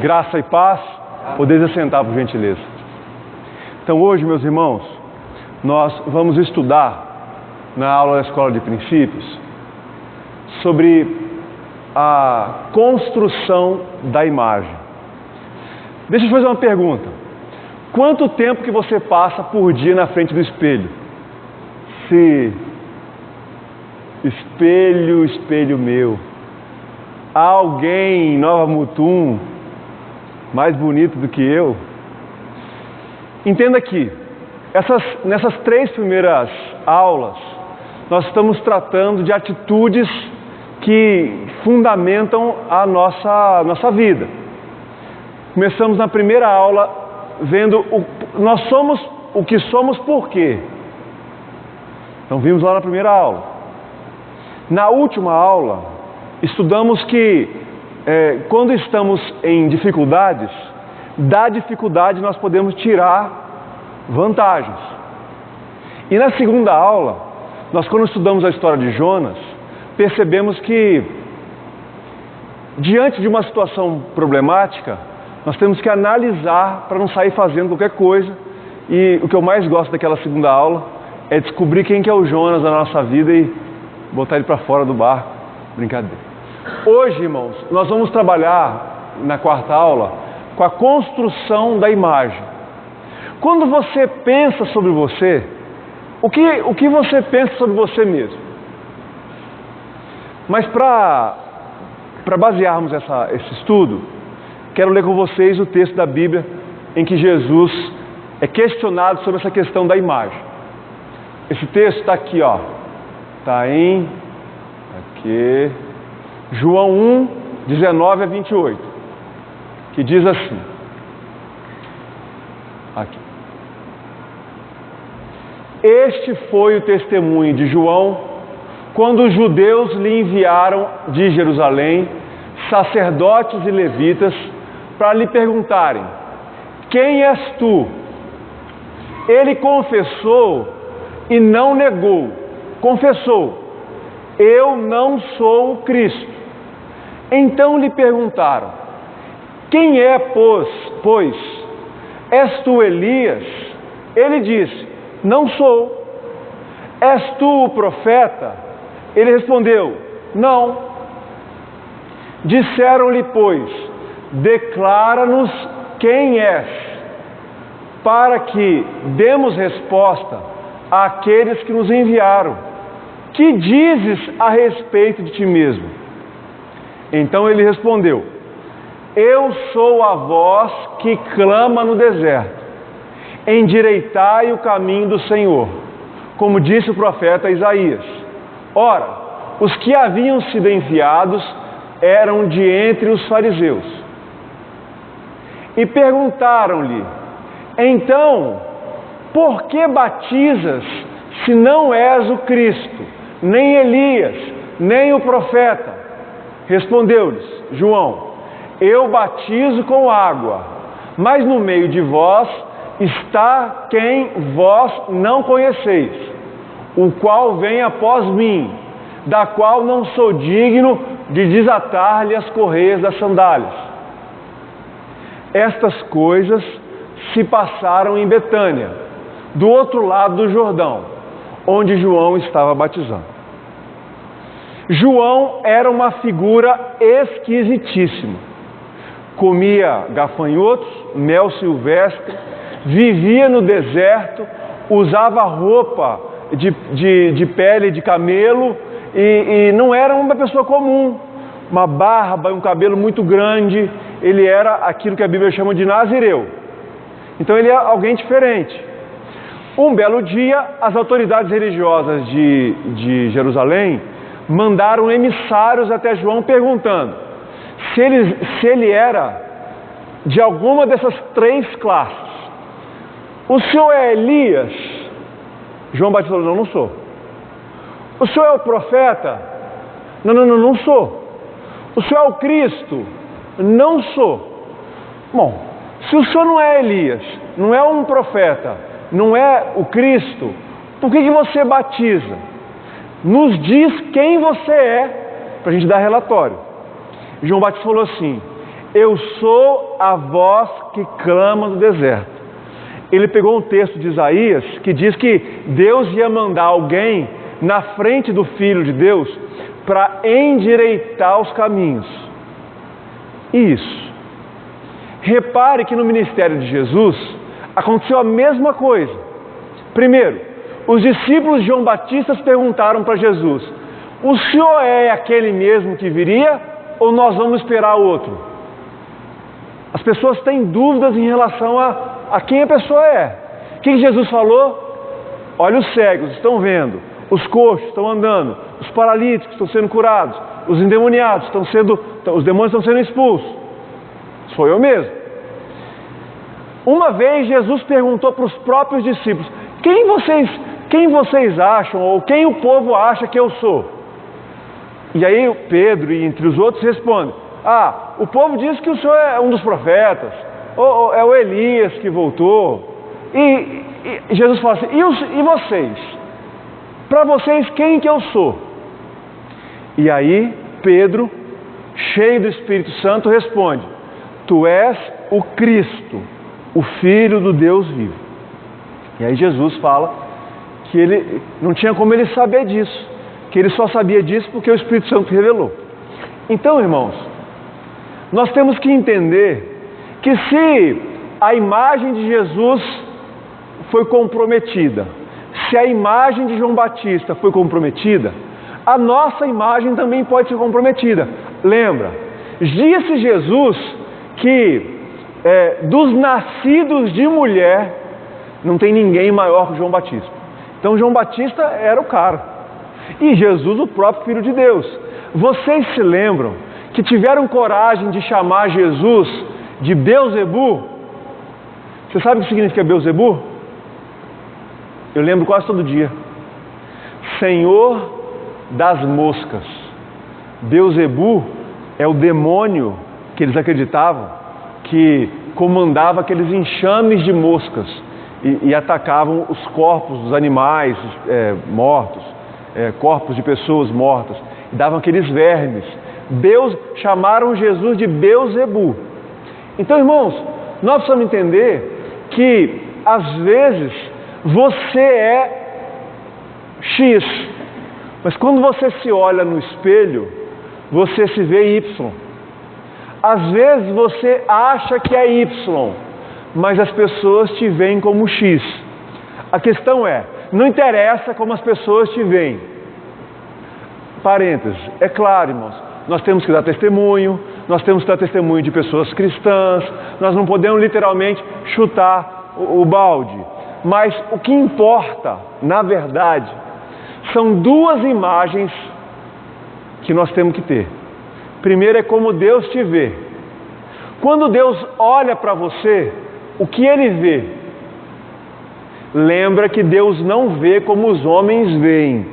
Graça e paz, podeis assentar por gentileza. Então hoje, meus irmãos, nós vamos estudar na aula da Escola de Princípios sobre a construção da imagem. Deixa eu te fazer uma pergunta. Quanto tempo que você passa por dia na frente do espelho? Se espelho, espelho meu, há alguém em Nova Mutum mais bonito do que eu? Entenda que nessas 3 primeiras aulas nós estamos tratando de atitudes que fundamentam a nossa vida. Começamos na primeira aula vendo nós somos o que somos por quê? Então vimos lá na primeira aula. Na última aula estudamos que quando estamos em dificuldades, da dificuldade nós podemos tirar vantagens. E na segunda aula, nós quando estudamos a história de Jonas, percebemos que diante de uma situação problemática, nós temos que analisar para não sair fazendo qualquer coisa. E o que eu mais gosto daquela segunda aula é descobrir quem que é o Jonas na nossa vida e botar ele para fora do barco. Brincadeira. Hoje, irmãos, nós vamos trabalhar na quarta aula com a construção da imagem. Quando você pensa sobre você, o que você pensa sobre você mesmo? Mas para basearmos esse estudo, quero ler com vocês o texto da Bíblia em que Jesus é questionado sobre essa questão da imagem. Esse texto está aqui, ó. Está aqui, João 1, 19 a 28, que diz assim. Aqui. Este foi o testemunho de João quando os judeus lhe enviaram de Jerusalém sacerdotes e levitas para lhe perguntarem: quem és tu? Ele confessou e não negou. Confessou: eu não sou o Cristo. Então lhe perguntaram: quem é, pois? És tu Elias? Ele disse: não sou. És tu o profeta? Ele respondeu: não. Disseram-lhe, pois: declara-nos quem és, para que demos resposta àqueles que nos enviaram. Que dizes a respeito de ti mesmo? Então ele respondeu: eu sou a voz que clama no deserto, endireitai o caminho do Senhor, como disse o profeta Isaías. Ora, os que haviam sido enviados eram de entre os fariseus. E perguntaram-lhe: então, por que batizas se não és o Cristo, nem Elias, nem o profeta? Respondeu-lhes João: eu batizo com água, mas no meio de vós está quem vós não conheceis, o qual vem após mim, da qual não sou digno de desatar-lhe as correias das sandálias. Estas coisas se passaram em Betânia, do outro lado do Jordão, onde João estava batizando. João era uma figura esquisitíssima. Comia gafanhotos, mel silvestre, vivia no deserto, usava roupa de pele de camelo e não era uma pessoa comum. Uma barba, um cabelo muito grande. Ele era aquilo que a Bíblia chama de nazireu. Então ele é alguém diferente. Um belo dia, as autoridades religiosas de Jerusalém mandaram emissários até João perguntando se ele era de alguma dessas 3 classes. O senhor é Elias? João Batista falou: não sou. O senhor é o profeta? Não sou. O senhor é o Cristo? Não sou. Bom, se o senhor não é Elias, não é um profeta, não é o Cristo, por que você batiza? Nos diz quem você é, para a gente dar relatório. João Batista falou assim: eu sou a voz que clama no deserto. Ele pegou um texto de Isaías que diz que Deus ia mandar alguém na frente do Filho de Deus para endireitar os caminhos. Isso. Repare que no ministério de Jesus aconteceu a mesma coisa. Primeiro, os discípulos de João Batista perguntaram para Jesus: o Senhor é aquele mesmo que viria ou nós vamos esperar outro? As pessoas têm dúvidas em relação a quem a pessoa é. O que Jesus falou? Olha, os cegos estão vendo, os coxos estão andando, os paralíticos estão sendo curados, os endemoniados os demônios estão sendo expulsos. Sou eu mesmo. Uma vez Jesus perguntou para os próprios discípulos: quem vocês acham, ou quem o povo acha que eu sou? E aí Pedro, e entre os outros, respondem: o povo diz que o Senhor é um dos profetas, ou é o Elias que voltou. E Jesus fala assim: e vocês? Para vocês, quem que eu sou? E aí Pedro, cheio do Espírito Santo, responde: tu és o Cristo, o Filho do Deus vivo. E aí Jesus fala que ele não tinha como ele saber disso, que ele só sabia disso porque o Espírito Santo revelou. Então, irmãos, nós temos que entender que se a imagem de Jesus foi comprometida, se a imagem de João Batista foi comprometida, a nossa imagem também pode ser comprometida. Lembra, disse Jesus que dos nascidos de mulher não tem ninguém maior que João Batista. Então João Batista era o cara, e Jesus o próprio Filho de Deus. Vocês se lembram que tiveram coragem de chamar Jesus de Beelzebu? Você sabe o que significa Beelzebu? Eu lembro quase todo dia. Senhor das moscas. Beelzebu é o demônio que eles acreditavam que comandava aqueles enxames de moscas e atacavam os corpos dos animais mortos, corpos de pessoas mortas, e davam aqueles vermes. Chamaram Jesus de Beelzebu. Então, irmãos, nós precisamos entender que às vezes você é X, mas quando você se olha no espelho, você se vê Y. Às vezes você acha que é Y, mas as pessoas te veem como X. A questão não interessa como as pessoas te veem. Parênteses, é claro, irmãos, nós temos que dar testemunho, nós temos que dar testemunho de pessoas cristãs, nós não podemos literalmente chutar o balde. Mas o que importa, na verdade, são duas imagens que nós temos que ter. Primeiro é como Deus te vê. Quando Deus olha para você, o que Ele vê? Lembra que Deus não vê como os homens veem.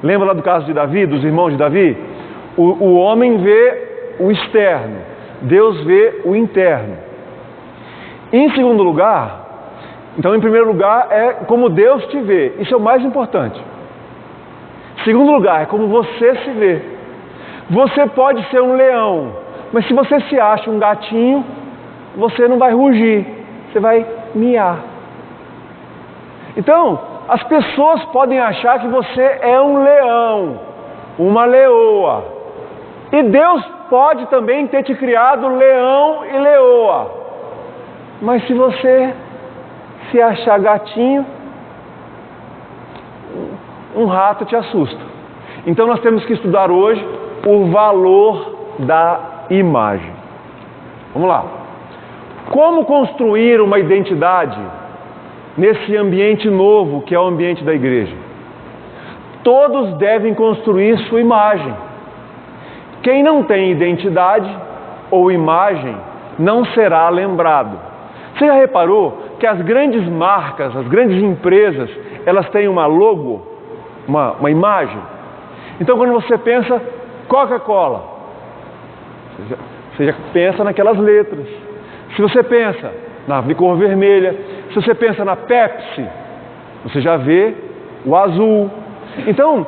Lembra lá do caso de Davi, dos irmãos de Davi? O homem vê o externo, Deus vê o interno. Em segundo lugar, então em primeiro lugar é como Deus te vê. Isso é o mais importante. Segundo lugar, é como você se vê. Você pode ser um leão, mas se você se acha um gatinho, você não vai rugir, você vai miar. Então, as pessoas podem achar que você é um leão, uma leoa. E Deus pode também ter te criado leão e leoa. Mas se você se achar gatinho, um rato te assusta. Então nós temos que estudar hoje o valor da imagem. Vamos lá. Como construir uma identidade nesse ambiente novo que é o ambiente da igreja? Todos devem construir sua imagem. Quem não tem identidade ou imagem não será lembrado. Você já reparou que as grandes marcas, as grandes empresas, elas têm uma logo, uma imagem? Então quando você pensa Coca-Cola, você já pensa naquelas letras. Se você pensa na cor vermelha, se você pensa na Pepsi, você já vê o azul. Então,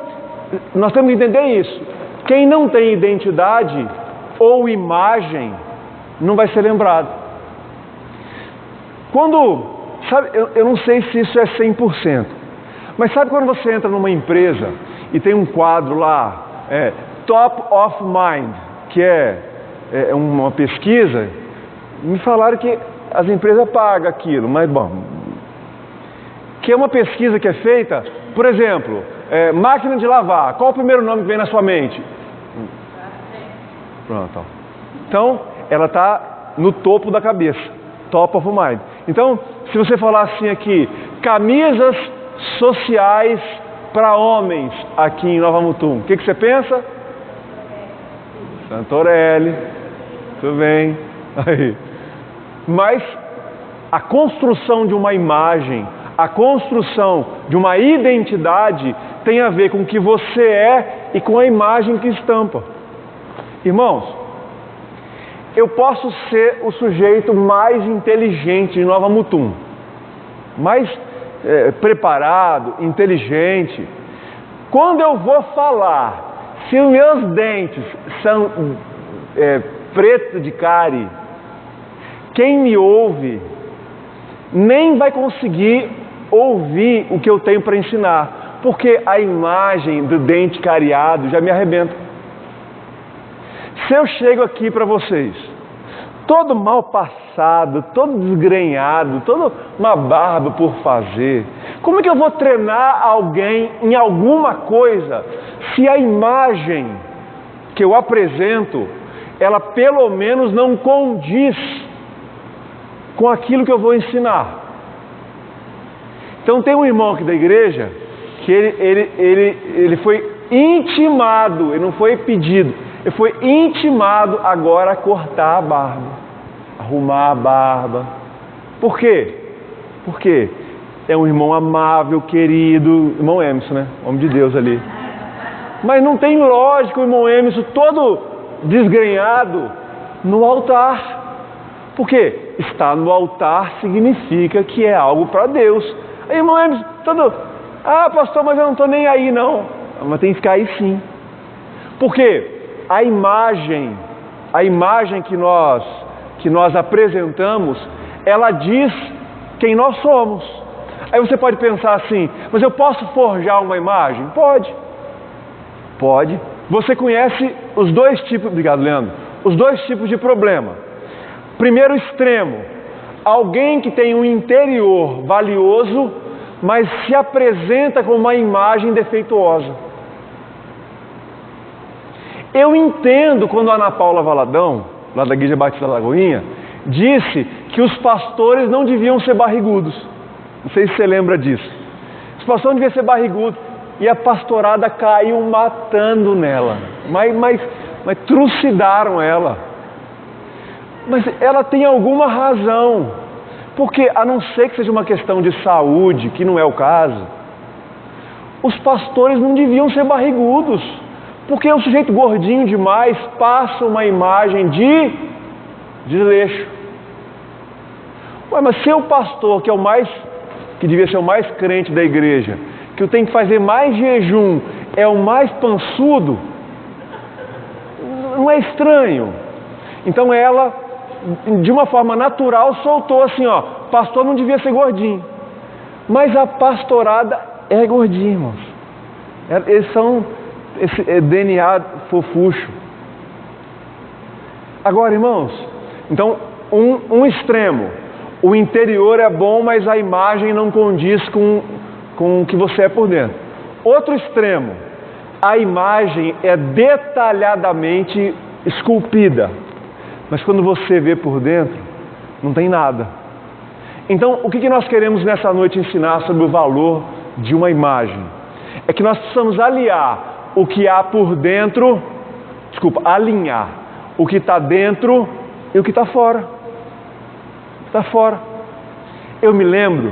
nós temos que entender isso. Quem não tem identidade ou imagem não vai ser lembrado. Sabe, eu não sei se isso é 100%, mas sabe quando você entra numa empresa e tem um quadro lá, Top of Mind, que é uma pesquisa, me falaram que as empresas pagam aquilo, mas bom, que é uma pesquisa que é feita, por exemplo, máquina de lavar, qual o primeiro nome que vem na sua mente? Pronto. Então, ela está no topo da cabeça, top of mind. Então, se você falar assim aqui, camisas sociais para homens aqui em Nova Mutum, o que você pensa? Santorelli, tudo bem. Aí. Mas a construção de uma imagem, a construção de uma identidade tem a ver com o que você é e com a imagem que estampa. Irmãos, eu posso ser o sujeito mais inteligente de Nova Mutum, mais preparado, inteligente. Quando eu vou falar, se os meus dentes são preto de cárie, quem me ouve nem vai conseguir ouvir o que eu tenho para ensinar, porque a imagem do dente cariado já me arrebenta. Se eu chego aqui para vocês, todo mal passado, todo desgrenhado, toda uma barba por fazer, como é que eu vou treinar alguém em alguma coisa se a imagem que eu apresento, ela pelo menos não condiz com aquilo que eu vou ensinar? Então tem um irmão aqui da igreja que ele foi intimado, ele não foi pedido, ele foi intimado agora a cortar a barba, arrumar a barba. Por quê? Porque é um irmão amável, querido, irmão Emerson, né? Homem de Deus ali. Mas não tem lógica o irmão Emerson todo desgrenhado no altar. Por quê? Estar no altar significa que é algo para Deus. Aí, irmão Emerson, pastor, mas eu não estou nem aí não. Mas tem que ficar aí sim. Por quê? A imagem que nós apresentamos, ela diz quem nós somos. Aí você pode pensar assim, mas eu posso forjar uma imagem? Pode. Você conhece os dois tipos, obrigado Leandro, os dois tipos de problema. Primeiro extremo, alguém que tem um interior valioso, mas se apresenta com uma imagem defeituosa. Eu entendo quando a Ana Paula Valadão, lá da Igreja Batista da Lagoinha, disse que os pastores não deviam ser barrigudos. Não sei se você lembra disso. Os pastores não deviam ser barrigudos. E a pastorada caiu matando nela. Mas trucidaram ela. Mas ela tem alguma razão. Porque, a não ser que seja uma questão de saúde, que não é o caso, os pastores não deviam ser barrigudos. Porque o sujeito gordinho demais passa uma imagem de desleixo. Ué, mas se o pastor, que devia ser o mais crente da igreja, que eu tenho que fazer mais jejum, é o mais pançudo, não é estranho? Então ela, de uma forma natural, soltou assim, pastor não devia ser gordinho. Mas a pastorada é gordinha, irmãos. Eles são esse DNA fofucho. Agora, irmãos, então um extremo, o interior é bom, mas a imagem não condiz com o que você é por dentro. Outro extremo, a imagem é detalhadamente esculpida, mas quando você vê por dentro, não tem nada. Então, o que nós queremos nessa noite ensinar sobre o valor de uma imagem? É que nós precisamos alinhar o que há por dentro, alinhar o que está dentro e o que está fora. Está fora. Eu me lembro,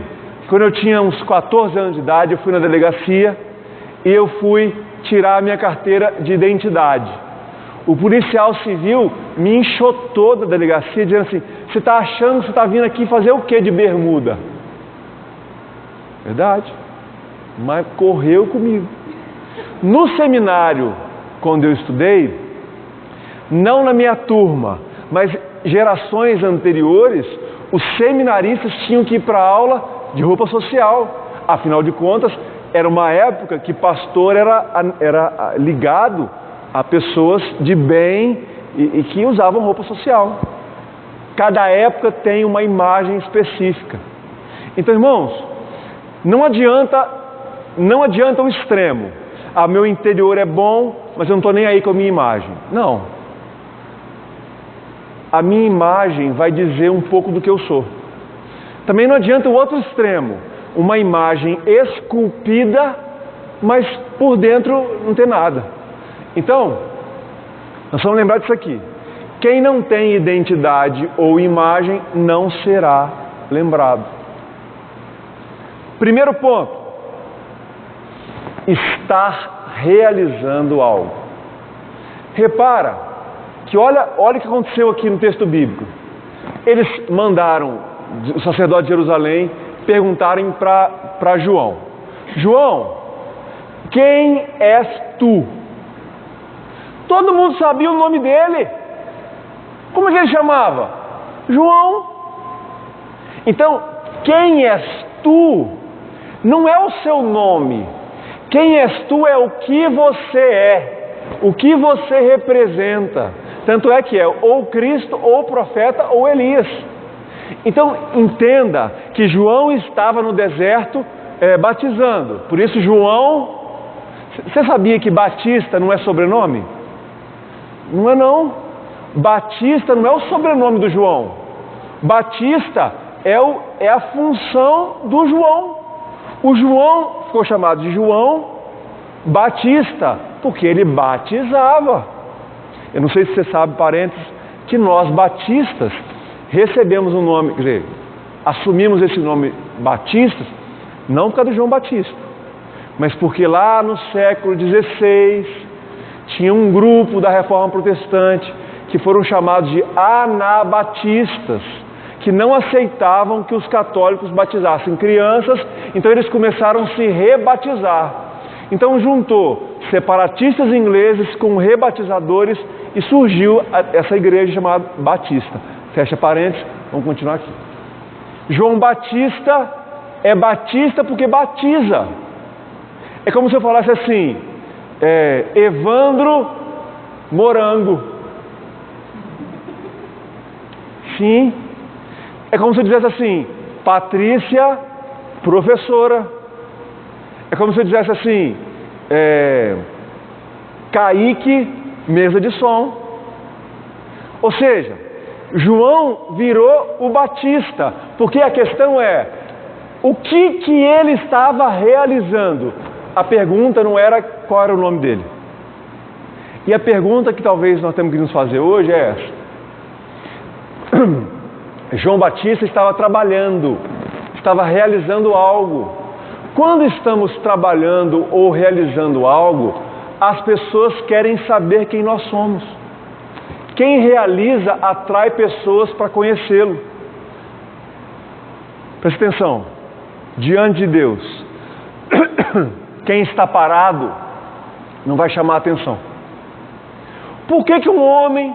quando eu tinha uns 14 anos de idade, eu fui na delegacia e eu fui tirar a minha carteira de identidade. O policial civil me enxotou da delegacia, dizendo assim, você está achando que você está vindo aqui fazer o que de bermuda? Verdade. Mas correu comigo. No seminário, quando eu estudei, não na minha turma, mas gerações anteriores, os seminaristas tinham que ir para a aula de roupa social. Afinal de contas, era uma época que pastor era ligado a pessoas de bem e que usavam roupa social. Cada época tem uma imagem específica. Então, irmãos, não adianta o extremo. Meu interior é bom, mas eu não estou nem aí com a minha imagem. Não. A minha imagem vai dizer um pouco do que eu sou. Também não adianta o outro extremo. Uma imagem esculpida, mas por dentro não tem nada. Então, nós vamos lembrar disso aqui. Quem não tem identidade ou imagem não será lembrado. Primeiro ponto. Estar realizando algo. Repara que olha o que aconteceu aqui no texto bíblico. Eles mandaram o sacerdote de Jerusalém perguntarem para João: João, quem és tu? Todo mundo sabia o nome dele. Como é que ele chamava? João. Então, quem és tu não é o seu nome. Quem és tu é o que você é, o que você representa. Tanto é que é ou Cristo, ou profeta, ou Elias. Então, entenda que João estava no deserto batizando. Por isso, João... Você sabia que Batista não é sobrenome? Não é não. Batista não é o sobrenome do João. Batista é a função do João. O João ficou chamado de João Batista, porque ele batizava. Eu não sei se você sabe, parênteses, que nós batistas recebemos um nome, quer dizer, assumimos esse nome Batistas, não por causa do João Batista, mas porque lá no século XVI tinha um grupo da Reforma Protestante que foram chamados de anabatistas, que não aceitavam que os católicos batizassem crianças, então eles começaram a se rebatizar. Então juntou separatistas ingleses com rebatizadores e surgiu essa igreja chamada Batista. Fecha parênteses, vamos continuar aqui. João Batista é batista porque batiza. É como se eu falasse assim, Evandro Morango. Sim. É como se eu dissesse assim, Patrícia professora. É como se eu dissesse assim, Kaique mesa de som. Ou seja, João virou o Batista, porque a questão é, o que ele estava realizando? A pergunta não era qual era o nome dele. E a pergunta que talvez nós temos que nos fazer hoje é essa. João Batista estava trabalhando, estava realizando algo. Quando estamos trabalhando ou realizando algo, as pessoas querem saber quem nós somos. Quem realiza atrai pessoas para conhecê-lo. Preste atenção, diante de Deus, quem está parado não vai chamar a atenção. Por que um homem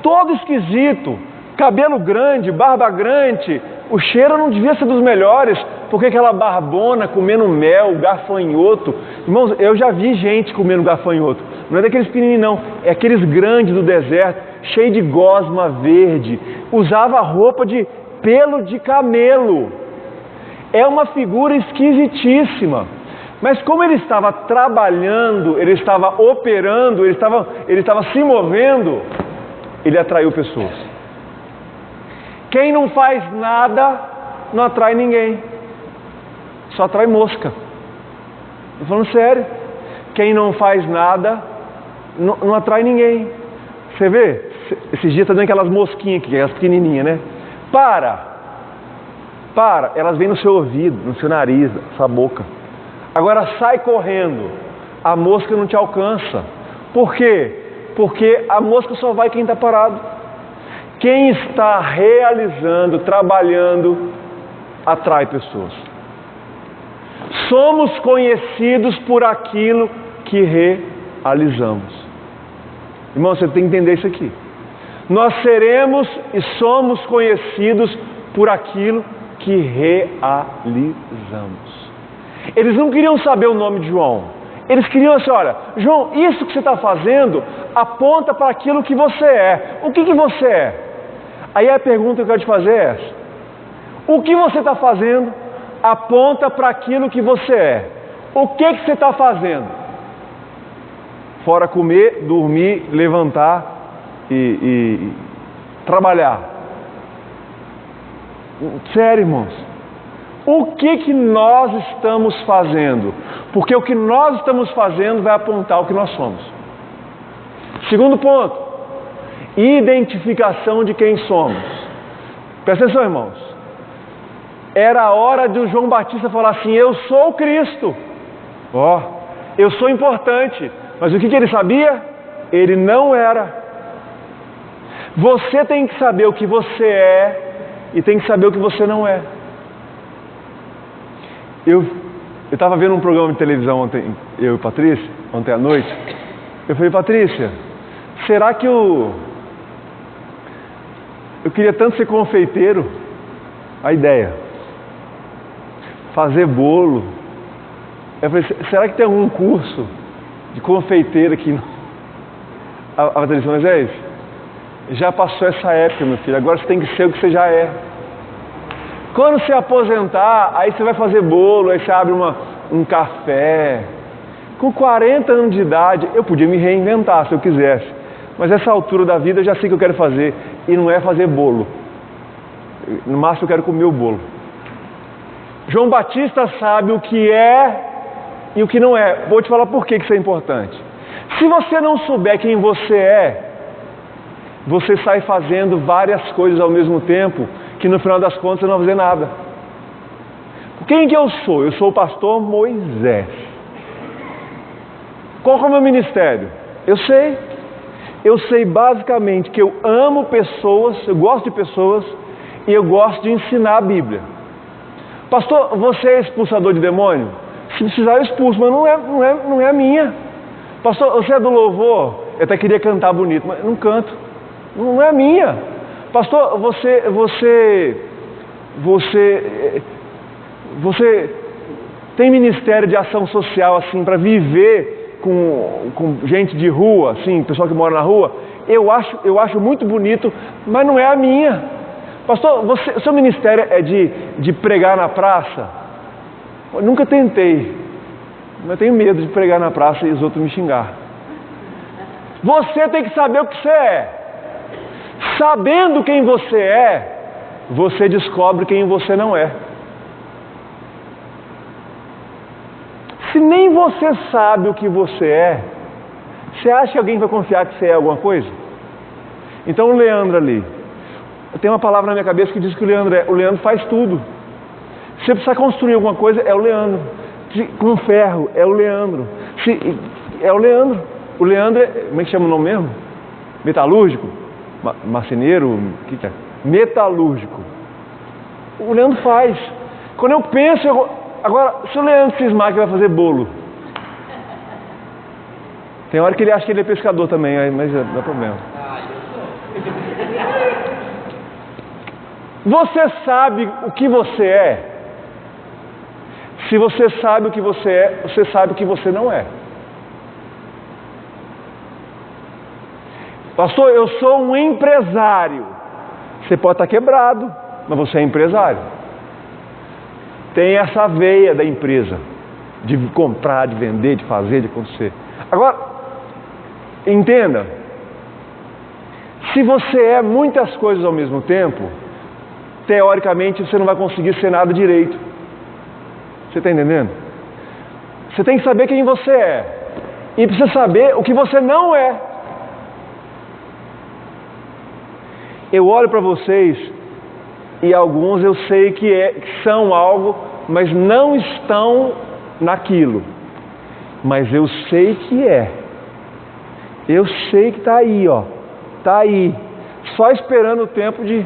todo esquisito, cabelo grande, barba grande, o cheiro não devia ser dos melhores, porque aquela barbona comendo mel, gafanhoto? Irmãos, eu já vi gente comendo gafanhoto, não é daqueles pequenininhos não, é aqueles grandes do deserto, cheio de gosma verde, usava roupa de pelo de camelo. É uma figura esquisitíssima, mas como ele estava trabalhando, ele estava operando, ele estava se movendo, ele atraiu pessoas. Quem não faz nada não atrai ninguém, só atrai mosca. Estou falando sério. Quem não faz nada não atrai ninguém. Você vê? Esses dias está dando aquelas mosquinhas aqui, aquelas pequenininhas, né? Para, elas vêm no seu ouvido, no seu nariz, na sua boca. Agora sai correndo, a mosca não te alcança. Por quê? Porque a mosca só vai quem está parado. Quem está realizando, trabalhando, atrai pessoas. Somos conhecidos por aquilo que realizamos. Irmão, você tem que entender isso aqui. Nós seremos e somos conhecidos por aquilo que realizamos. Eles não queriam saber o nome de João. Eles queriam assim, olha, João, isso que você está fazendo aponta para aquilo que você é. O que você é? Aí a pergunta que eu quero te fazer é essa. O que você está fazendo aponta para aquilo que você é. O que você está fazendo? Fora comer, dormir, levantar e trabalhar. Sério, irmãos. O que nós estamos fazendo? Porque o que nós estamos fazendo vai apontar o que nós somos. Segundo ponto, identificação de quem somos. Presta atenção, irmãos. Era a hora de João Batista falar assim, eu sou o Cristo. Eu sou importante. Mas o que ele sabia? Ele não era. Você tem que saber o que você é e tem que saber o que você não é. Eu estava vendo um programa de televisão ontem, eu e Patrícia, ontem à noite. Eu falei, Patrícia, será que eu queria tanto ser confeiteiro? A ideia. Fazer bolo. Eu falei, será que tem algum curso de confeiteiro aqui? A Patrícia, mas é isso. Já passou essa época, meu filho. Agora você tem que ser o que você já é. Quando você aposentar, aí você vai fazer bolo, aí você abre um café. Com 40 anos de idade, eu podia me reinventar se eu quisesse. Mas essa altura da vida eu já sei o que eu quero fazer. E não é fazer bolo. No máximo eu quero comer o bolo. João Batista sabe o que é e o que não é. Vou te falar por que isso é importante. Se você não souber quem você é, você sai fazendo várias coisas ao mesmo tempo, que no final das contas você não vai fazer nada. Quem que eu sou? Eu sou o pastor Moisés. Qual é o meu ministério? Eu sei basicamente que eu amo pessoas, eu gosto de pessoas e eu gosto de ensinar a Bíblia. Pastor, você é expulsador de demônio? Se precisar eu expulso, mas não é a minha. Pastor, você é do louvor? Eu até queria cantar bonito, mas não canto. Não é a minha. Pastor, você tem ministério de ação social assim para viver com gente de rua, assim, pessoal que mora na rua? Eu acho muito bonito, mas não é a minha. Pastor, o seu ministério é de pregar na praça? Eu nunca tentei, mas eu tenho medo de pregar na praça e os outros me xingar. Você tem que saber o que você é. Sabendo quem você é, você descobre quem você não é. Se nem você sabe o que você é, você acha que alguém vai confiar que você é alguma coisa? Então o Leandro ali, tem uma palavra na minha cabeça que diz que o Leandro faz tudo. Se você precisar construir alguma coisa, é o Leandro. Com ferro, é o Leandro. É o Leandro. O Leandro é, como é que chama o nome mesmo? Metalúrgico? Marceneiro? O que é? Metalúrgico. O Leandro faz. Quando eu penso, agora, se o Leandro cismar que vai fazer bolo, tem hora que ele acha que ele é pescador também, mas não dá problema. Você sabe o que você é? Se você sabe o que você é, você sabe o que você não é. Pastor, eu sou um empresário. Você pode estar quebrado, mas você é empresário. Tem essa veia da empresa, de comprar, de vender, de fazer, de acontecer. Agora, entenda, se você é muitas coisas ao mesmo tempo, teoricamente você não vai conseguir ser nada direito. Você está entendendo? Você tem que saber quem você é. E precisa saber o que você não é. Eu olho para vocês e alguns eu sei que são algo, mas não estão naquilo. Mas eu sei que é. Eu sei que está aí, ó. Está aí. Só esperando o tempo de...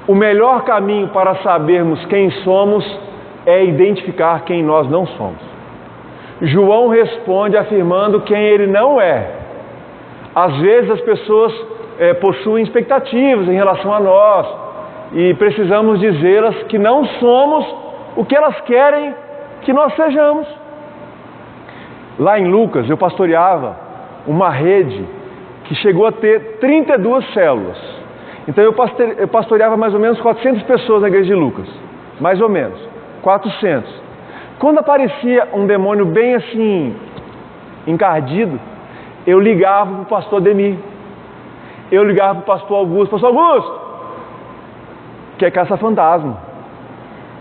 O melhor caminho para sabermos quem somos é identificar quem nós não somos. João responde afirmando quem ele não é. Às vezes as pessoas possuem expectativas em relação a nós e precisamos dizê-las que não somos o que elas querem que nós sejamos. Lá em Lucas, eu pastoreava uma rede que chegou a ter 32 células. Então eu pastoreava mais ou menos 400 pessoas na igreja de Lucas. Mais ou menos, 400. Quando aparecia um demônio bem assim, encardido, eu ligava para o pastor Ademir. Eu ligava para o pastor Augusto. Pastor Augusto, que é caça-fantasma.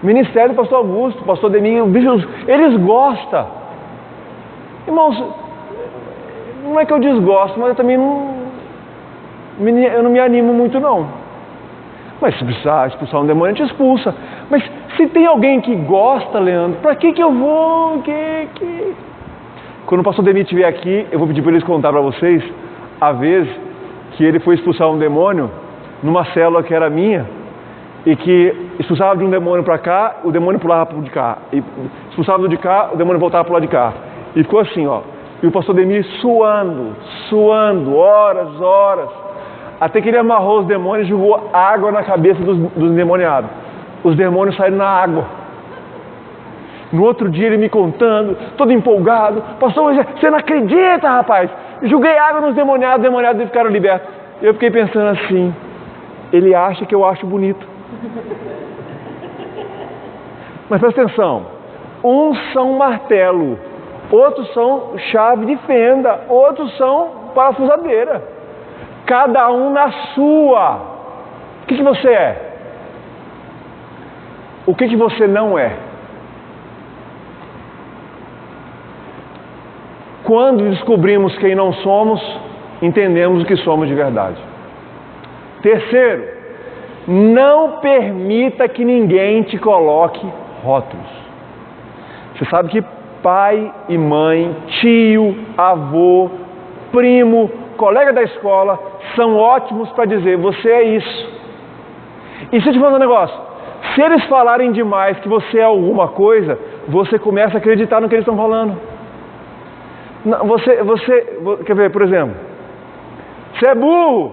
Ministério do pastor Augusto, pastor Ademir, eles gostam. Irmãos, não é que eu desgosto, mas eu também eu não me animo muito não. Mas se precisar expulsar um demônio, a gente expulsa. Mas se tem alguém que gosta, Leandro, para que eu vou? Quando o pastor Ademir estiver aqui, eu vou pedir para eles contar para vocês a vez que ele foi expulsar um demônio numa célula que era minha, e que expulsava de um demônio para cá, o demônio pulava para o de cá, e expulsava do de cá, o demônio voltava para o lado de cá, e ficou assim, ó, e o pastor Ademir suando, horas, até que ele amarrou os demônios e jogou água na cabeça dos endemoniados. Os demônios saíram na água. No outro dia ele me contando, todo empolgado, pastor, você não acredita, rapaz, joguei água nos demoniados, os demoniados ficaram libertos. Eu fiquei pensando assim, ele acha que eu acho bonito. Mas presta atenção, uns são martelo, outros são chave de fenda, outros são parafusadeira, cada um na sua. O que você é? O que você não é? Quando descobrimos quem não somos, entendemos o que somos de verdade. Terceiro, não permita que ninguém te coloque rótulos. Você sabe que pai e mãe, tio, avô, primo, colega da escola, são ótimos para dizer, você é isso. E se eu te falar um negócio, se eles falarem demais que você é alguma coisa, você começa a acreditar no que eles estão falando. Você quer ver, por exemplo, você é burro,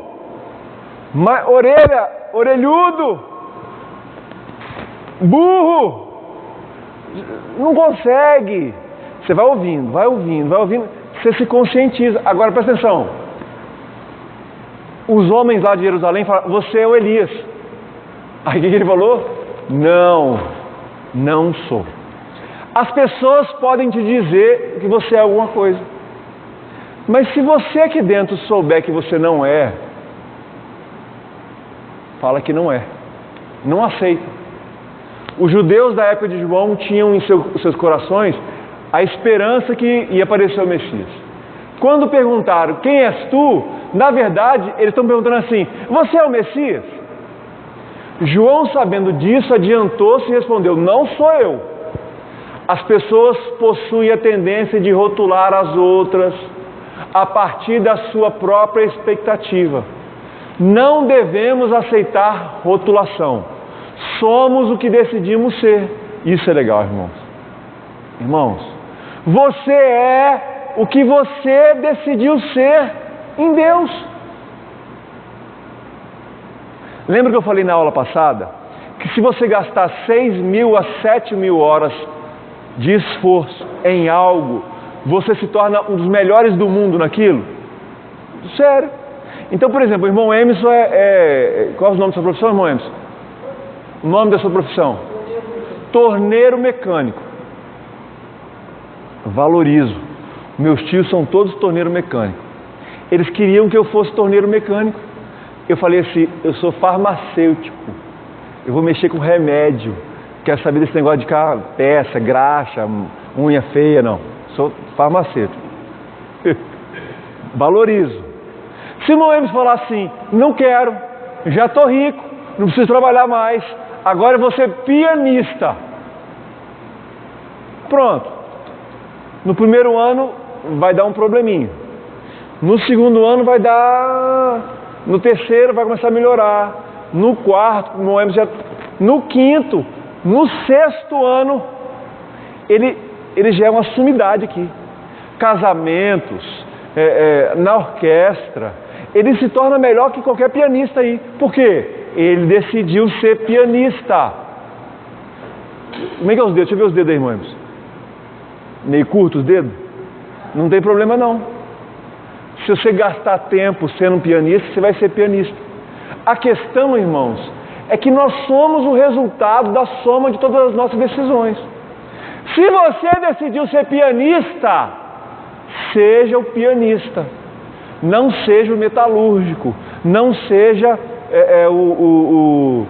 orelhudo, burro, não consegue. Você vai ouvindo, você se conscientiza. Agora presta atenção, os homens lá de Jerusalém falaram, você é o Elias. Aí o que ele falou? Não sou. As pessoas podem te dizer que você é alguma coisa, mas se você aqui dentro souber que você não é, fala que não é, não aceita. Os judeus da época de João tinham em seus corações a esperança que ia aparecer o Messias. Quando perguntaram, quem és tu? Na verdade, eles estão perguntando assim, você é o Messias? João, sabendo disso, adiantou-se e respondeu, não sou eu. As pessoas possuem a tendência de rotular as outras a partir da sua própria expectativa. Não devemos aceitar rotulação. Somos o que decidimos ser. Isso é legal, irmãos. Irmãos, você é o que você decidiu ser em Deus. Lembra que eu falei na aula passada que se você gastar 6.000 a 7.000 horas de esforço em algo, você se torna um dos melhores do mundo naquilo? Sério. Então, por exemplo, o irmão Emerson qual é o nome da sua profissão, irmão Emerson? O nome da sua profissão? Torneiro mecânico. Valorizo. Meus tios são todos torneiro mecânico. Eles queriam que eu fosse torneiro mecânico. Eu falei assim, eu sou farmacêutico. Eu vou mexer com remédio. Quero saber desse negócio de peça, graxa, unha feia, não. Sou farmacêutico. Valorizo. Se o Emerson falar assim, não quero, já estou rico, não preciso trabalhar mais, agora eu vou ser pianista. Pronto. No primeiro ano vai dar um probleminha. No segundo ano vai dar... No terceiro vai começar a melhorar. No quarto, no quinto, no sexto ano, ele já é uma sumidade aqui. Casamentos, na orquestra, ele se torna melhor que qualquer pianista aí. Por quê? Ele decidiu ser pianista. Como é que é os dedos? Deixa eu ver os dedos aí, irmãos. Meio curto os dedos? Não tem problema não. Se você gastar tempo sendo um pianista, você vai ser pianista. A questão, irmãos, é que nós somos o resultado da soma de todas as nossas decisões. Se você decidiu ser pianista, seja o pianista. Não seja o metalúrgico. Não seja o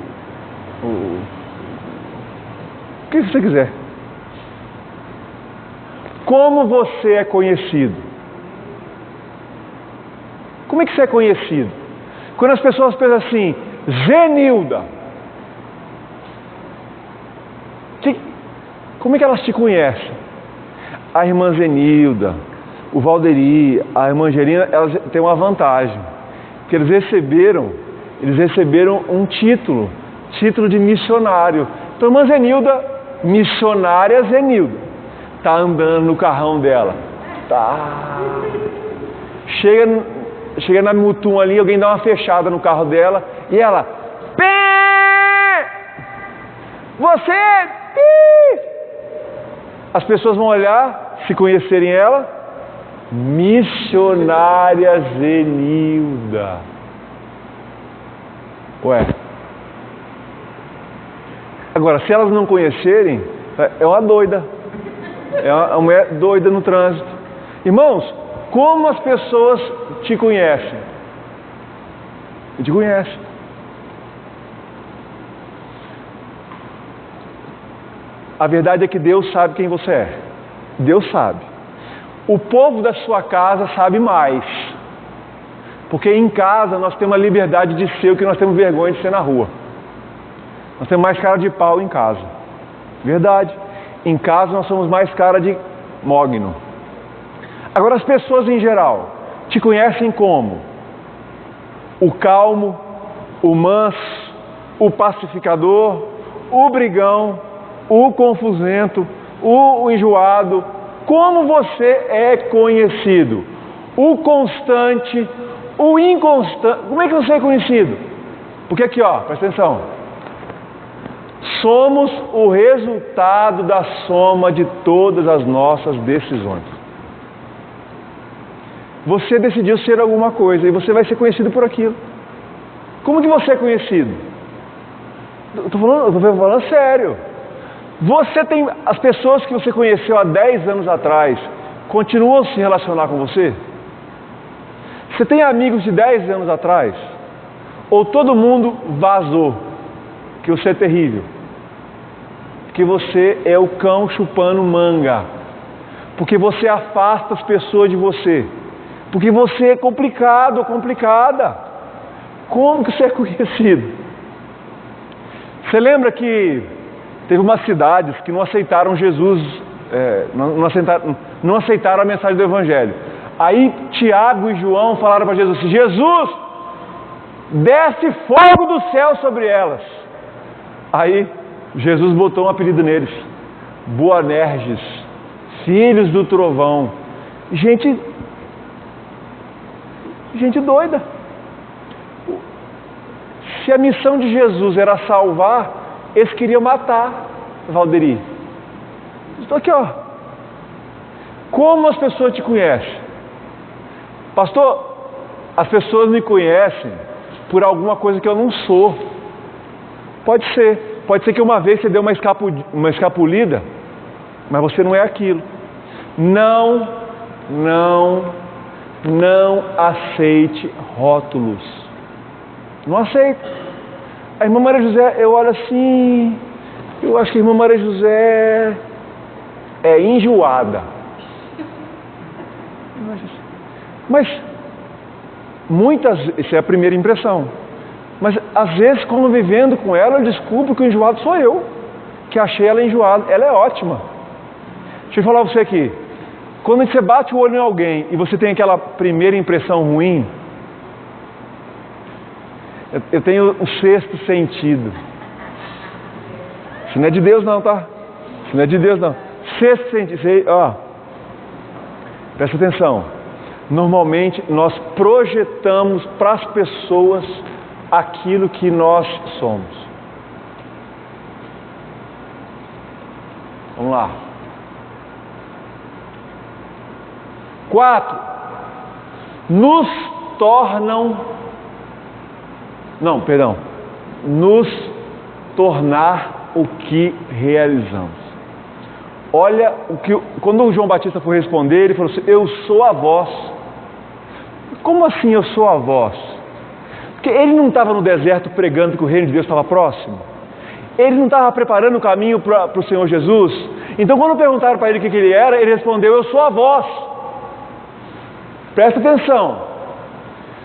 que você quiser. Como você é conhecido? Como é que você é conhecido? Quando as pessoas pensam assim, Zenilda, como é que elas te conhecem? A irmã Zenilda, o Valderi, a irmã Angelina, elas têm uma vantagem, que eles receberam um título de missionário. Então, irmã Zenilda, missionária Zenilda, está andando no carrão dela. Tá. Chega na Mutum ali, alguém dá uma fechada no carro dela e ela, pé! Você, pi! As pessoas vão olhar, se conhecerem ela, missionária Zenilda. Ué. Agora, se elas não conhecerem, é uma doida. É uma mulher doida no trânsito. Irmãos, como as pessoas te conhecem? Te conhecem. A verdade é que Deus sabe quem você é. Deus sabe. O povo da sua casa sabe mais. Porque em casa nós temos a liberdade de ser o que nós temos vergonha de ser na rua. Nós temos mais cara de pau em casa. Verdade. Em casa nós somos mais cara de mogno. Agora as pessoas em geral te conhecem como? O calmo, o manso, o pacificador, o brigão, o confusento, o enjoado. Como você é conhecido? O constante, o inconstante. Como é que você é conhecido? Porque aqui, ó, presta atenção. Somos o resultado da soma de todas as nossas decisões. Você decidiu ser alguma coisa e você vai ser conhecido por aquilo. Como que você é conhecido? Eu estou falando sério. Você tem, as pessoas que você conheceu há 10 anos atrás continuam a se relacionar com você? Você tem amigos de 10 anos atrás? Ou todo mundo vazou? Que você é terrível? Que você é o cão chupando manga? Porque você afasta as pessoas de você? Porque você é complicado ou complicada? Como que você é conhecido? Você lembra que teve umas cidades que não aceitaram Jesus, não aceitaram a mensagem do Evangelho. Aí Tiago e João falaram para Jesus assim, Jesus, desce fogo do céu sobre elas. Aí Jesus botou um apelido neles, Boanerges, filhos do trovão. Gente doida. Se a missão de Jesus era salvar, eles queriam matar Valderi. Estou aqui, ó. Como as pessoas te conhecem? Pastor, as pessoas me conhecem por alguma coisa que eu não sou. Pode ser. Pode ser que uma vez você deu uma escapulida, mas você não é aquilo. Não aceite rótulos. Não aceita. A irmã Maria José, eu olho assim, eu acho que a irmã Maria José é enjoada. Mas isso é a primeira impressão. Mas às vezes, convivendo com ela, eu descubro que o enjoado sou eu, que achei ela enjoada. Ela é ótima. Deixa eu falar para você aqui. Quando você bate o olho em alguém e você tem aquela primeira impressão ruim, eu tenho o sexto sentido. Isso não é de Deus não, tá? Isso não é de Deus não. Sexto sentido, ó. Presta atenção. Normalmente nós projetamos para as pessoas aquilo que nós somos. Vamos lá. 4. Nos tornar o que realizamos. Olha, quando o João Batista foi responder, ele falou assim: eu sou a voz. Como assim eu sou a voz? Porque ele não estava no deserto pregando que o reino de Deus estava próximo. Ele não estava preparando o caminho para o Senhor Jesus. Então quando perguntaram para ele o que ele era, ele respondeu: eu sou a voz. Presta atenção.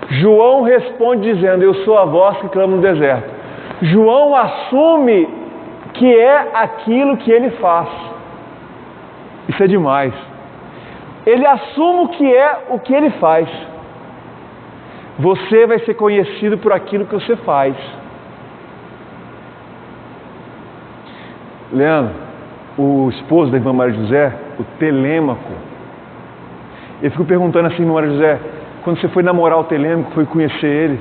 João responde dizendo: eu sou a voz que clama no deserto. João assume que é aquilo que ele faz. Isso é demais. Ele assume que é o que ele faz. Você vai ser conhecido por aquilo que você faz. Leandro, o esposo da irmã Maria José, o Telêmaco, eu fico perguntando assim, irmã Maria José, quando você foi namorar o Telêmaco, foi conhecer ele,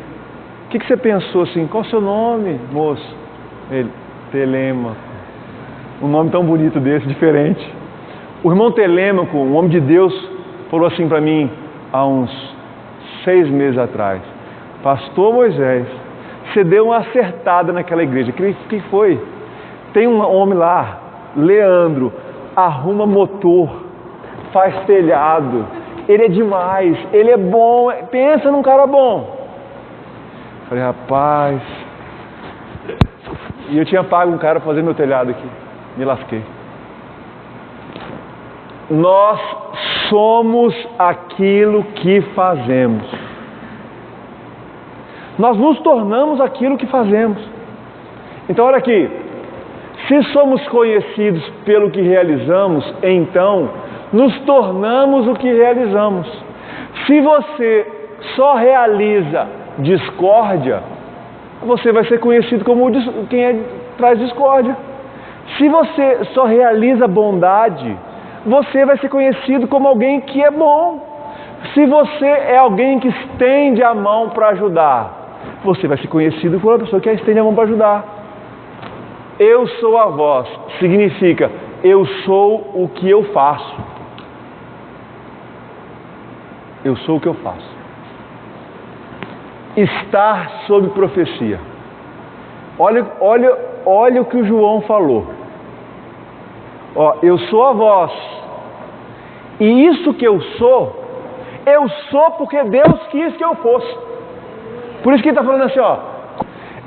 o que você pensou assim? Qual é o seu nome, moço? Ele: Telêmaco. Um nome tão bonito desse, diferente. O irmão Telêmaco, um homem de Deus, falou assim para mim há uns 6 meses atrás: pastor Moisés, você deu uma acertada naquela igreja. O que foi? Tem um homem lá, Leandro, arruma motor, faz telhado, ele é demais, ele é bom, pensa num cara bom. Falei: rapaz, e eu tinha pago um cara para fazer meu telhado aqui, me lasquei. Nós somos aquilo que fazemos. Nós nos tornamos aquilo que fazemos. Então olha aqui, se somos conhecidos pelo que realizamos, então nos tornamos o que realizamos. Se você só realiza discórdia, você vai ser conhecido como quem traz discórdia. Se você só realiza bondade, você vai ser conhecido como alguém que é bom. Se você é alguém que estende a mão para ajudar, você vai ser conhecido como uma pessoa que estende a mão para ajudar. Eu sou a voz, significa eu sou o que eu faço. Eu sou o que eu faço. Estar sob profecia. Olha o que o João falou. Eu sou a voz. E isso que eu sou porque Deus quis que eu fosse. Por isso que ele está falando assim,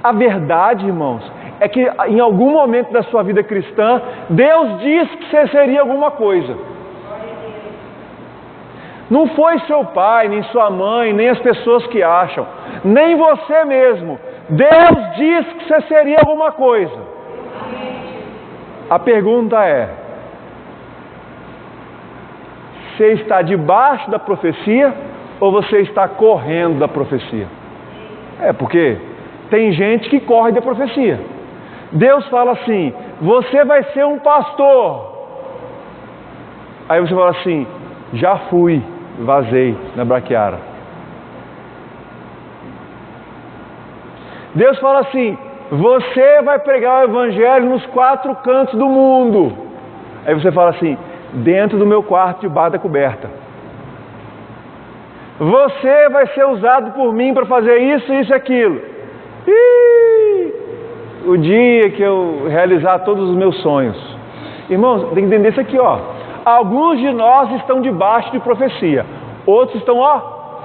a verdade, irmãos, é que em algum momento da sua vida cristã, Deus disse que você seria alguma coisa. Não foi seu pai, nem sua mãe, nem as pessoas que acham, nem você mesmo. Deus disse que você seria alguma coisa. A pergunta é: você está debaixo da profecia ou você está correndo da profecia? Porque tem gente que corre da profecia. Deus fala assim: você vai ser um pastor. Aí você fala assim: já fui, vazei na braquiara. Deus fala assim: você vai pregar o evangelho nos 4 cantos do mundo. Aí você fala assim: dentro do meu quarto, debaixo da coberta. Você vai ser usado por mim para fazer isso, isso e aquilo. O dia que eu realizar todos os meus sonhos. Irmãos, tem que entender isso aqui, Alguns de nós estão debaixo de profecia. Outros estão,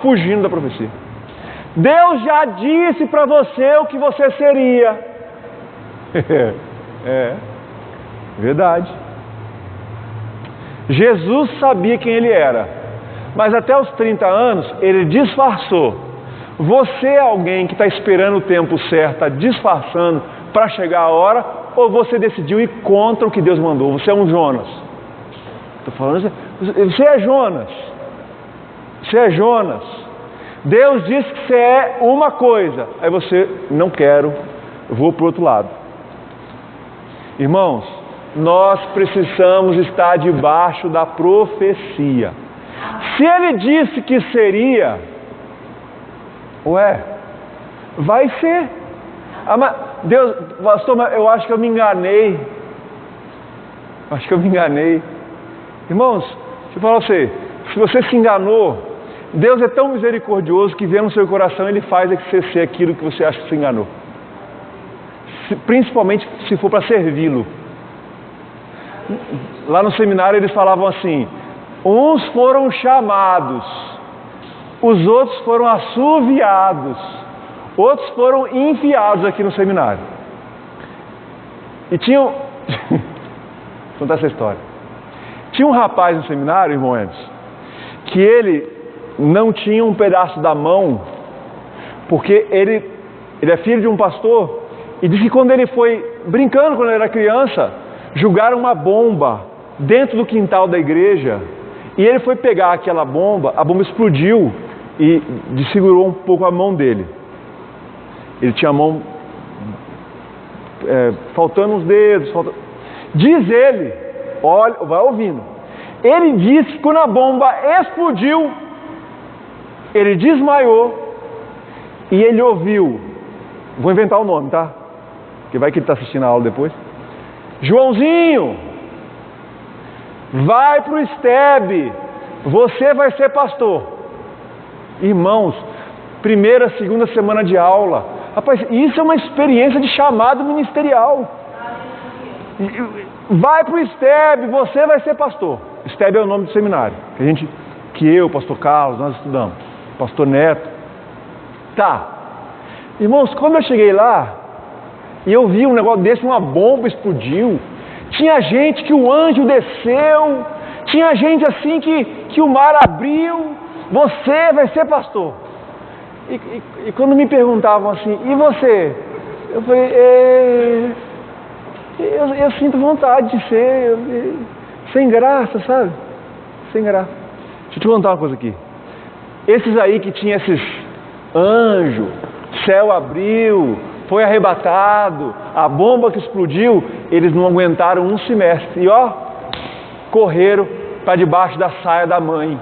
fugindo da profecia. Deus já disse para você o que você seria. Verdade. Jesus sabia quem ele era, mas até os 30 anos ele disfarçou. Você é alguém que está esperando o tempo certo, está disfarçando para chegar a hora, ou você decidiu ir contra o que Deus mandou? Você é um Jonas. Estou falando, você é Jonas. Você é Jonas. Deus disse que você é uma coisa, aí você: não quero, eu vou para o outro lado. Irmãos, nós precisamos estar debaixo da profecia. Se ele disse que seria, vai ser. Mas Deus, pastor, eu acho que eu me enganei. Irmãos, deixa eu falar pra você, se você se enganou, Deus é tão misericordioso que vê no seu coração, Ele faz você ser aquilo que você acha que se enganou. Principalmente se for para servi-lo. Lá no seminário eles falavam assim: uns foram chamados, os outros foram assoviados, outros foram enviados aqui no seminário. E tinham... Vou contar essa história. Tinha um rapaz no seminário, irmão Emerson, que ele não tinha um pedaço da mão, porque ele é filho de um pastor, e disse que quando ele foi brincando, quando ele era criança, jogaram uma bomba dentro do quintal da igreja, e ele foi pegar aquela bomba, a bomba explodiu e desfigurou um pouco a mão dele. Ele tinha a mão faltando uns dedos. Diz ele, olha, vai ouvindo, ele disse que quando a bomba explodiu, ele desmaiou e ele ouviu, vou inventar o nome, tá? Porque vai que ele está assistindo a aula depois. Joãozinho, vai para o STEB, você vai ser pastor. Irmãos, primeira, segunda semana de aula, rapaz, isso é uma experiência de chamado ministerial. Vai para o STEB, você vai ser pastor. STEB é o nome do seminário que eu, pastor Carlos, nós estudamos, pastor Neto. Tá, irmãos, quando eu cheguei lá e eu vi um negócio desse, uma bomba explodiu, tinha gente que o anjo desceu, tinha gente assim que o mar abriu, você vai ser pastor. E quando me perguntavam assim, e você? Eu falei, eu sinto vontade de ser, sem graça, sabe? Sem graça. Deixa eu te contar uma coisa aqui. Esses aí que tinham esses anjos, céu abriu, foi arrebatado, a bomba que explodiu, eles não aguentaram um semestre. E correram para debaixo da saia da mãe.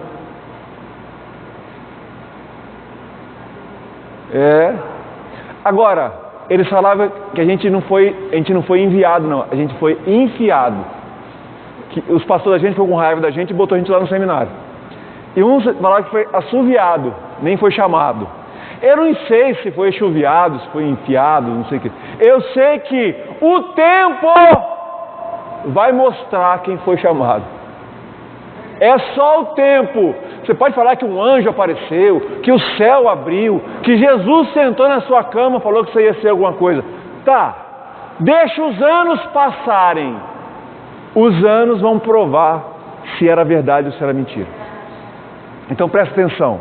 Agora, eles falavam que a gente não foi enviado, não, a gente foi enfiado. Que os pastores da gente foram com raiva da gente e botou a gente lá no seminário. E uns falaram que foi assoviado, nem foi chamado. Eu não sei se foi chuviado, se foi enfiado, não sei o que. Eu sei que o tempo vai mostrar quem foi chamado. É só o tempo. Você pode falar que um anjo apareceu, que o céu abriu, que Jesus sentou na sua cama e falou que você ia ser alguma coisa. Tá, deixa os anos passarem. Os anos vão provar se era verdade ou se era mentira. Então presta atenção.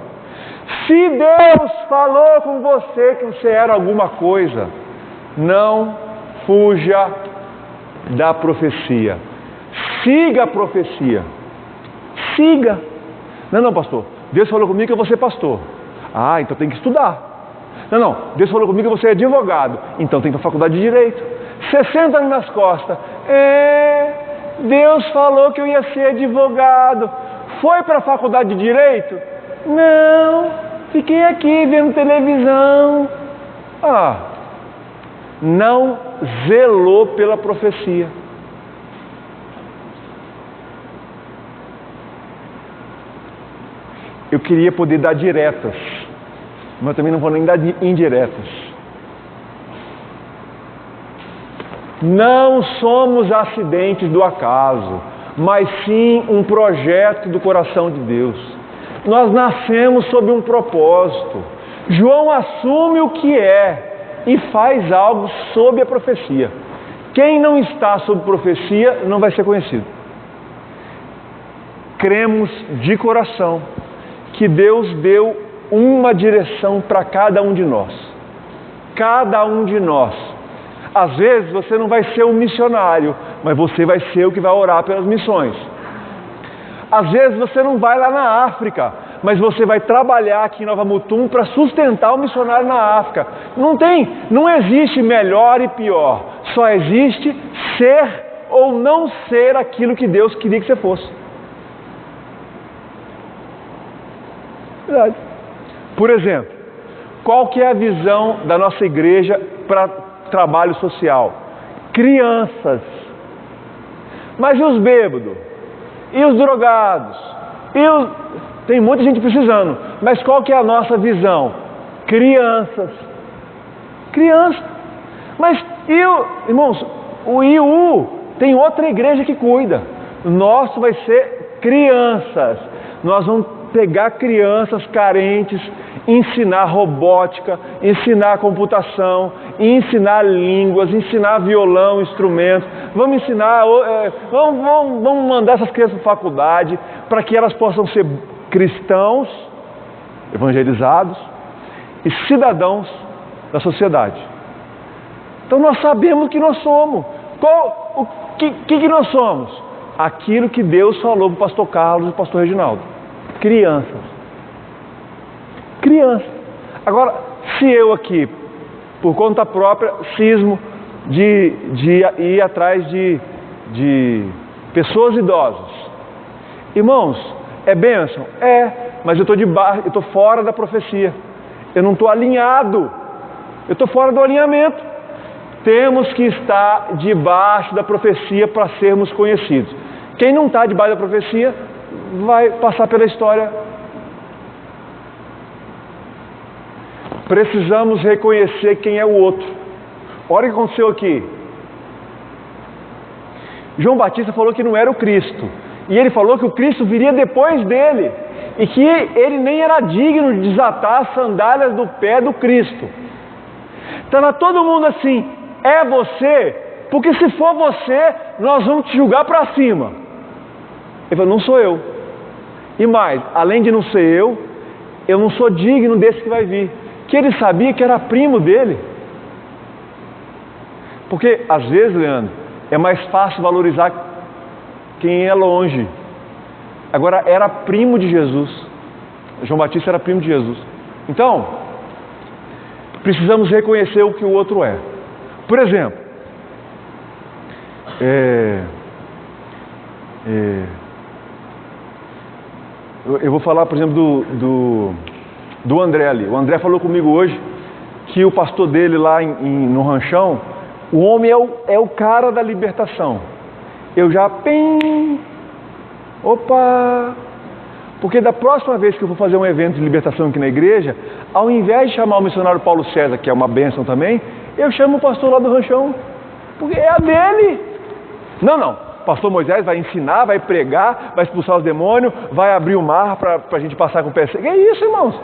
Se Deus falou com você que você era alguma coisa, não fuja da profecia. Siga a profecia. Siga. Não, pastor. Deus falou comigo que eu vou ser pastor. Então tem que estudar. Não. Deus falou comigo que você é advogado. Então tem que ir para a faculdade de Direito. 60 anos nas costas. Deus falou que eu ia ser advogado. Foi para a faculdade de Direito? Não. Fiquei aqui vendo televisão. Não zelou pela profecia. Eu queria poder dar diretas, mas eu também não vou nem dar indiretas. Não somos acidentes do acaso, mas sim um projeto do coração de Deus. Nós nascemos sob um propósito. João assume o que é e faz algo sob a profecia. Quem não está sob profecia não vai ser conhecido. Cremos de coração que Deus deu uma direção para cada um de nós. Cada um de nós. Às vezes você não vai ser um missionário, mas você vai ser o que vai orar pelas missões. Às vezes você não vai lá na África, mas você vai trabalhar aqui em Nova Mutum para sustentar o missionário na África. Não existe melhor e pior. Só existe ser ou não ser aquilo que Deus queria que você fosse. Verdade. Por exemplo, qual que é a visão da nossa igreja para trabalho social? Crianças. Mas e os bêbados? E os drogados? Tem muita gente precisando. Mas qual que é a nossa visão? Crianças. Crianças. Mas, irmãos, o IU tem outra igreja que cuida. O nosso vai ser crianças. Nós vamos pegar crianças carentes, ensinar robótica, ensinar computação, ensinar línguas, ensinar violão, instrumentos. Vamos ensinar, vamos mandar essas crianças para a faculdade para que elas possam ser cristãos, evangelizados e cidadãos da sociedade. Então nós sabemos que nós somos. O que nós somos? Aquilo que Deus falou para o pastor Carlos e o pastor Reginaldo. Crianças. Crianças. Agora, se eu aqui, por conta própria, cismo de ir atrás de pessoas idosas. Irmãos, é bênção? É, mas eu estou fora da profecia. Eu não estou alinhado. Eu estou fora do alinhamento. Temos que estar debaixo da profecia para sermos conhecidos. Quem não está debaixo da profecia vai passar pela história. Precisamos reconhecer quem é o outro. Olha o que aconteceu aqui. João Batista falou que não era o Cristo. E ele falou que o Cristo viria depois dele. E que ele nem era digno de desatar as sandálias do pé do Cristo. Estava todo mundo assim, é você? Porque se for você, nós vamos te julgar para cima. Ele falou, não sou eu. E mais, além de não ser eu não sou digno desse que vai vir. Que ele sabia que era primo dele. Porque, às vezes, Leandro, é mais fácil valorizar quem é longe. Agora, era primo de Jesus. João Batista era primo de Jesus. Então, precisamos reconhecer o que o outro é. Por exemplo, eu vou falar, por exemplo, do André ali. O André falou comigo hoje que o pastor dele lá no ranchão, o homem é o cara da libertação. Eu já, porque da próxima vez que eu for fazer um evento de libertação aqui na igreja, ao invés de chamar o missionário Paulo César, que é uma bênção também, eu chamo o pastor lá do ranchão, porque é a dele. Não. Pastor Moisés vai ensinar, vai pregar, vai expulsar os demônios, vai abrir o mar para a gente passar com o pé seco. É isso, irmãos.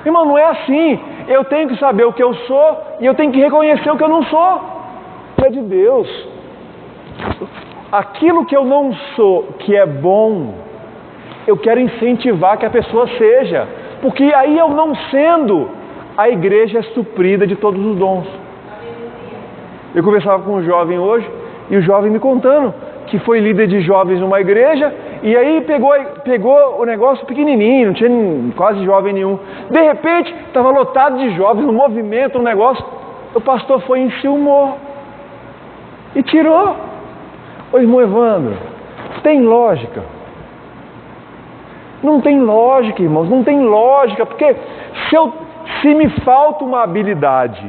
Irmão, não é assim. Eu tenho que saber o que eu sou e eu tenho que reconhecer o que eu não sou. É de Deus. Aquilo que eu não sou, que é bom, eu quero incentivar que a pessoa seja. Porque aí eu não sendo, a igreja é suprida de todos os dons. Eu conversava com um jovem hoje, e o jovem me contando que foi líder de jovens numa igreja, e aí pegou o negócio pequenininho, não tinha quase jovem nenhum. De repente, estava lotado de jovens, um movimento, um negócio. O pastor foi e enciumou. E tirou. Ô irmão Evandro, tem lógica? Não tem lógica, irmãos, não tem lógica, porque se me falta uma habilidade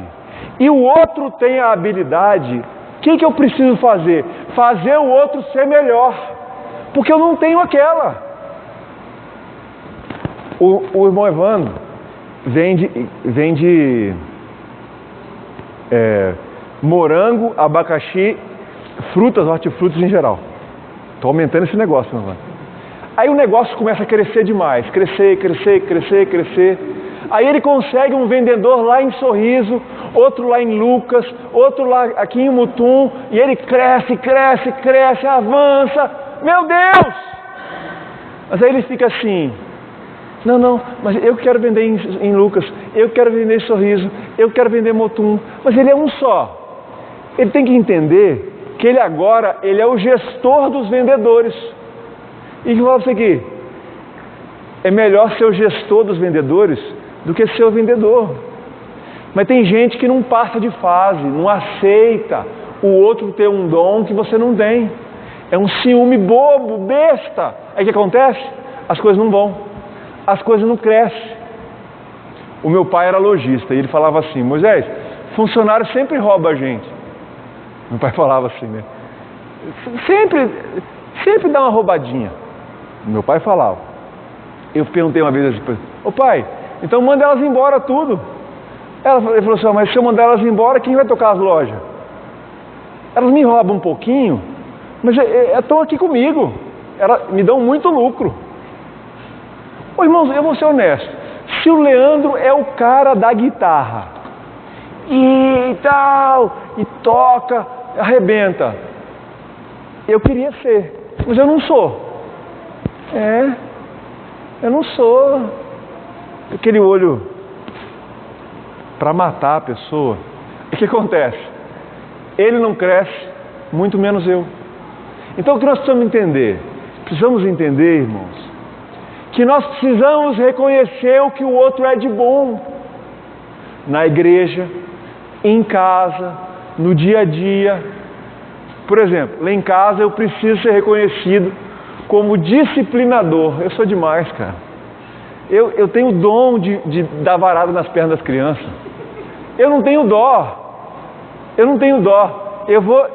e o outro tem a habilidade, o que eu preciso fazer? Fazer o outro ser melhor, porque eu não tenho aquela. O irmão Evandro vende morango, abacaxi, frutas, hortifrutas em geral. Estou aumentando esse negócio, meu irmão. Aí o negócio começa a crescer demais, crescer. Aí ele consegue um vendedor lá em Sorriso, outro lá em Lucas, outro lá aqui em Mutum, e ele cresce, avança. Meu Deus! Mas aí ele fica assim, não, mas eu quero vender em Lucas, eu quero vender em Sorriso, eu quero vender em Mutum, mas ele é um só. Ele tem que entender que ele agora é o gestor dos vendedores. E que fala isso aqui, é melhor ser o gestor dos vendedores do que ser o vendedor. Mas tem gente que não passa de fase, não aceita o outro ter um dom que você não tem. É um ciúme bobo, besta. Aí o que acontece? As coisas não vão. as coisas não crescem. O meu pai era lojista e ele falava assim: Moisés, funcionário sempre rouba a gente. Meu pai falava assim, né? Sempre dá uma roubadinha. Meu pai falava. Eu perguntei uma vez assim: ô pai, então manda elas embora tudo. Ele falou assim: mas se eu mandar elas embora, quem vai tocar as lojas? Elas me roubam um pouquinho, mas estão aqui comigo. Elas me dão muito lucro. Ô irmãos, eu vou ser honesto. Se o Leandro é o cara da guitarra e tal, e toca, arrebenta, eu queria ser, mas eu não sou. Eu não sou. Aquele olho para matar a pessoa. O que acontece? Ele não cresce, muito menos eu. Então o que nós precisamos entender? Precisamos entender, irmãos, que nós precisamos reconhecer o que o outro é de bom. Na igreja, em casa, no dia a dia. Por exemplo, lá em casa eu preciso ser reconhecido como disciplinador. Eu sou demais, cara. Eu tenho o dom de dar varada nas pernas das crianças. Eu não tenho dó. Eu vou...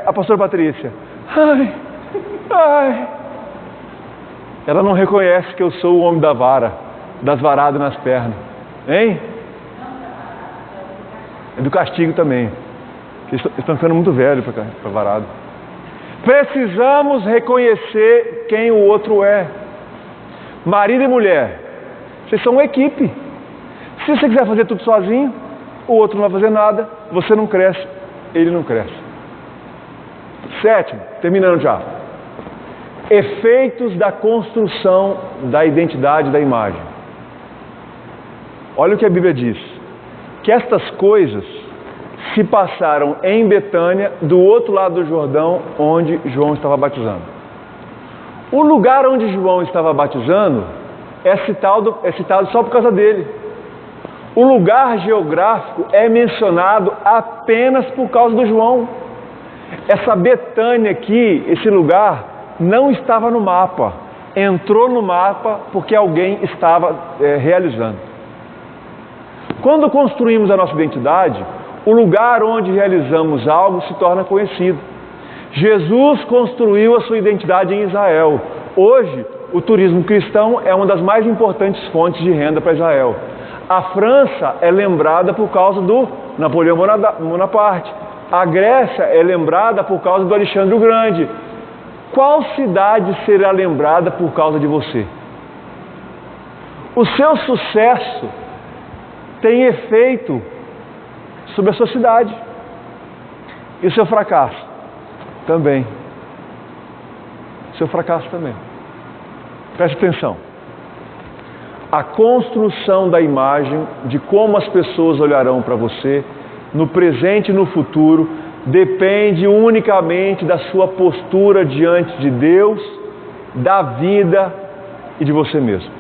a pastora Patrícia. Ai. Ela não reconhece que eu sou o homem da vara, das varadas nas pernas. Hein? É do castigo também. Eles estão ficando muito velhos para varado. Precisamos reconhecer quem o outro é. Marido e mulher, vocês são uma equipe. Se você quiser fazer tudo sozinho, o outro não vai fazer nada, você não cresce, ele não cresce. 7, terminando já. Efeitos da construção da identidade da imagem. Olha o que a Bíblia diz. Que estas coisas se passaram em Betânia, do outro lado do Jordão, onde João estava batizando. O lugar onde João estava batizando é citado só por causa dele. O lugar geográfico é mencionado apenas por causa do João. Essa Betânia aqui, esse lugar, não estava no mapa. Entrou no mapa porque alguém estava realizando. Quando construímos a nossa identidade, o lugar onde realizamos algo se torna conhecido. Jesus construiu a sua identidade em Israel. Hoje, o turismo cristão é uma das mais importantes fontes de renda para Israel. A França é lembrada por causa do Napoleão Bonaparte. A Grécia é lembrada por causa do Alexandre o Grande. Qual cidade será lembrada por causa de você? O seu sucesso tem efeito sobre a sua cidade. E o seu fracasso? Também. Seu fracasso também. Preste atenção. A construção da imagem de como as pessoas olharão para você, no presente e no futuro, depende unicamente da sua postura diante de Deus, da vida e de você mesmo.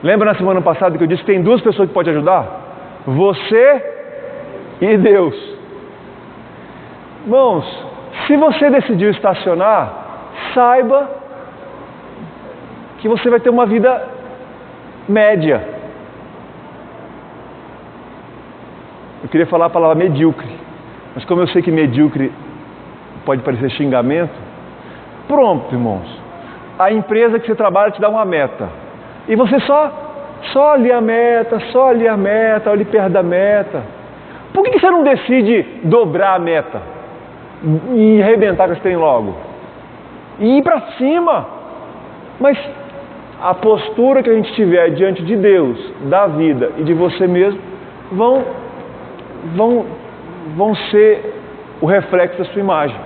Lembra na semana passada que eu disse que tem duas pessoas que podem ajudar? Você e Deus. Irmãos, se você decidiu estacionar, saiba que você vai ter uma vida média. Eu queria falar a palavra medíocre, mas como eu sei que medíocre pode parecer xingamento, pronto, irmãos. A empresa que você trabalha te dá uma meta. E você só ali a meta, ali perto da meta. Por que você não decide dobrar a meta? E arrebentar com esse trem logo? E ir para cima? Mas a postura que a gente tiver diante de Deus, da vida e de você mesmo, vão ser o reflexo da sua imagem.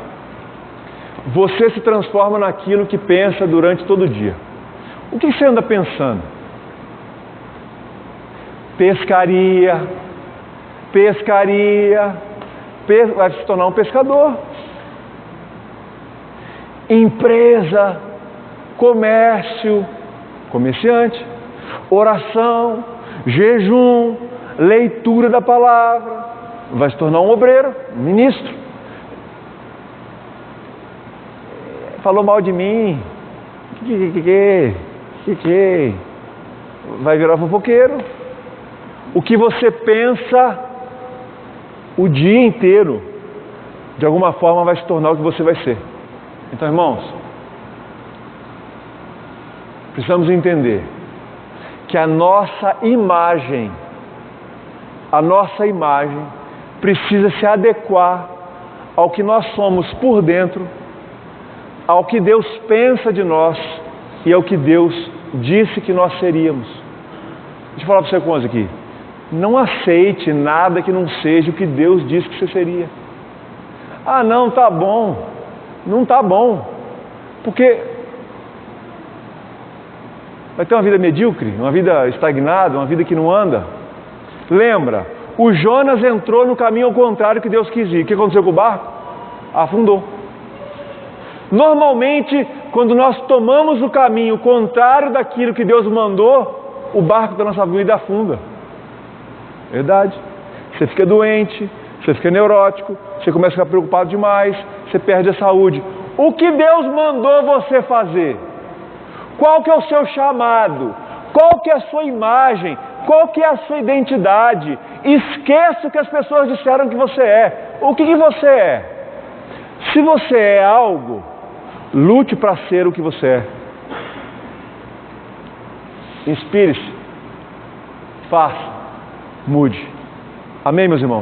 Você se transforma naquilo que pensa durante todo o dia. O que você anda pensando? Pescaria, vai se tornar um pescador. Empresa, comércio, comerciante, oração, jejum, leitura da palavra, vai se tornar um obreiro, um ministro. Falou mal de mim, Que vai virar fofoqueiro. O que você pensa o dia inteiro, de alguma forma vai se tornar o que você vai ser. Então, irmãos, precisamos entender que a nossa imagem precisa se adequar ao que nós somos por dentro, ao que Deus pensa de nós e ao que Deus disse que nós seríamos. Deixa eu falar para você uma coisa aqui. Não aceite nada que não seja o que Deus disse que você seria. Ah, não, tá bom. Não tá bom. Porque vai ter uma vida medíocre, uma vida estagnada, uma vida que não anda. Lembra, o Jonas entrou no caminho ao contrário que Deus quis ir. O que aconteceu com o barco? Afundou. Normalmente, quando nós tomamos o caminho contrário daquilo que Deus mandou, o barco da nossa vida afunda. Verdade. Você fica doente, você fica neurótico, você começa a ficar preocupado demais, você perde a saúde. O que Deus mandou você fazer? Qual que é o seu chamado? Qual que é a sua imagem? Qual que é a sua identidade? Esqueça o que as pessoas disseram que você é. O que você é? Se você é algo, lute para ser o que você é. Inspire-se. Faça. Mude. Amém, meus irmãos?